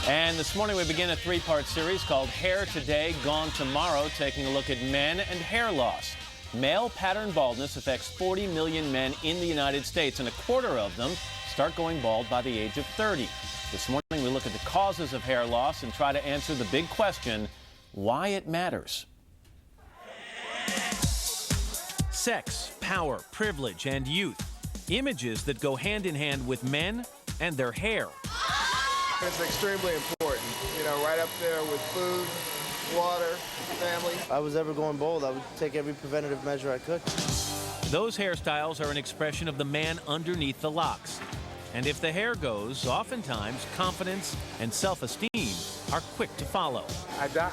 And this morning we begin a three-part series called Hair Today, Gone Tomorrow, taking a look at men and hair loss. Male pattern baldness affects 40 million men in the United States, and a quarter of them start going bald by the age of 30. This morning we look at the causes of hair loss and try to answer the big question, why it matters. Sex, power, privilege, and youth. Images that go hand in hand with men and their hair. It's extremely important, you know, right up there with food, water, family. If I was ever going bald, I would take every preventative measure I could. Those hairstyles are an expression of the man underneath the locks. And if the hair goes, oftentimes confidence and self-esteem are quick to follow. I die.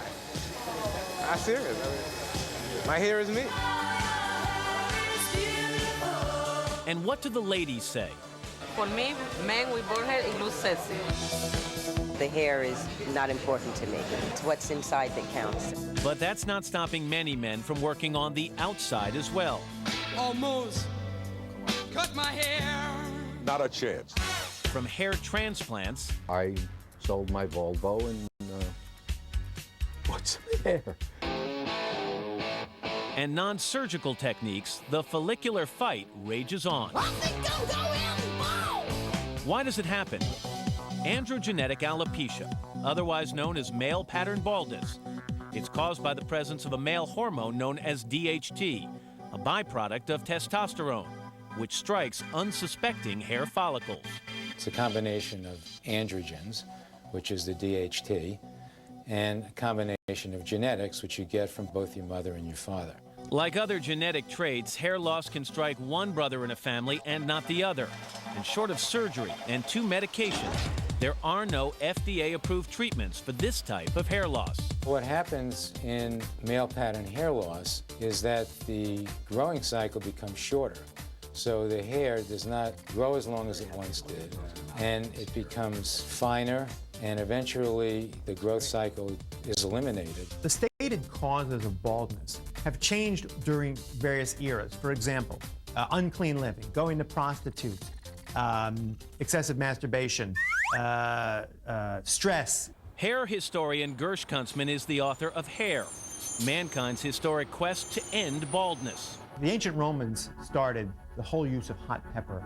I'm serious. I mean, my hair is me. And what do the ladies say? For me, men with bald hair, it looks sexy. The hair is not important to me. It's what's inside that counts. But that's not stopping many men from working on the outside as well. Almost cut my hair. Not a chance. From hair transplants. I sold my Volvo and what's hair? And non-surgical techniques, the follicular fight rages on. Why does it happen? Androgenetic alopecia, otherwise known as male pattern baldness. It's caused by the presence of a male hormone known as DHT, a byproduct of testosterone, which strikes unsuspecting hair follicles. It's a combination of androgens, which is the DHT, and a combination of genetics, which you get from both your mother and your father. Like other genetic traits, hair loss can strike one brother in a family and not the other. And short of surgery and 2 medications, there are no FDA-approved treatments for this type of hair loss. What happens in male pattern hair loss is that the growing cycle becomes shorter. So the hair does not grow as long as it once did, and it becomes finer, and eventually the growth cycle is eliminated. The stated causes of baldness have changed during various eras. For example, unclean living, going to prostitutes, excessive masturbation, stress. Hair historian Gersh Kunstman is the author of Hair, mankind's historic quest to end baldness. The ancient Romans started the whole use of hot pepper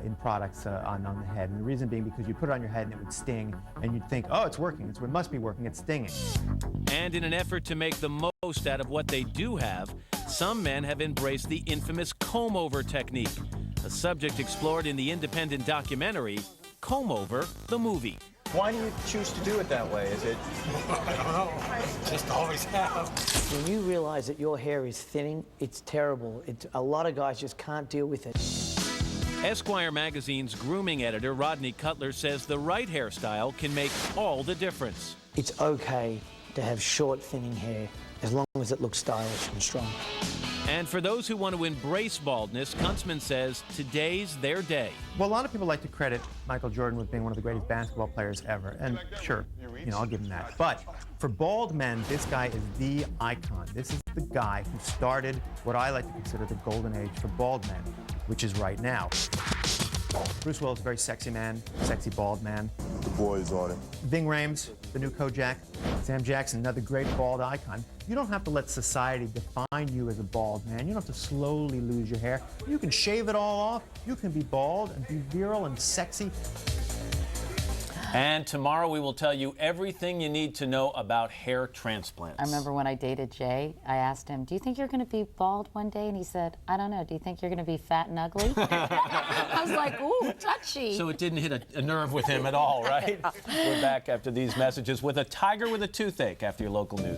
in products on the head. And the reason being because you put it on your head and it would sting, and you'd think, oh, it's working. It must be working. It's stinging. And in an effort to make the most out of what they do have, some men have embraced the infamous comb-over technique, a subject explored in the independent documentary Comb Over, the movie. Why do you choose to do it that way? Is it? I don't know. Just always have. When you realize that your hair is thinning, it's terrible. A lot of guys just can't deal with it. Esquire magazine's grooming editor Rodney Cutler says the right hairstyle can make all the difference. It's okay to have short, thinning hair as long as it looks stylish and strong. And for those who want to embrace baldness, Kunstman says today's their day. Well, a lot of people like to credit Michael Jordan with being one of the greatest basketball players ever. And sure, you know, I'll give him that. But for bald men, this guy is the icon. This is the guy who started what I like to consider the golden age for bald men, which is right now. Bruce Willis, a very sexy man, sexy bald man. The boys on it. Ving Rhames, the new Kojak. Sam Jackson, another great bald icon. You don't have to let society define you as a bald man. You don't have to slowly lose your hair. You can shave it all off. You can be bald and be virile and sexy. And tomorrow we will tell you everything you need to know about hair transplants. I remember when I dated Jay, I asked him, do you think you're going to be bald one day? And he said, I don't know. Do you think you're going to be fat and ugly? I was like, ooh, touchy. So it didn't hit a nerve with him at all, right? We're back after these messages with a tiger with a toothache after your local news.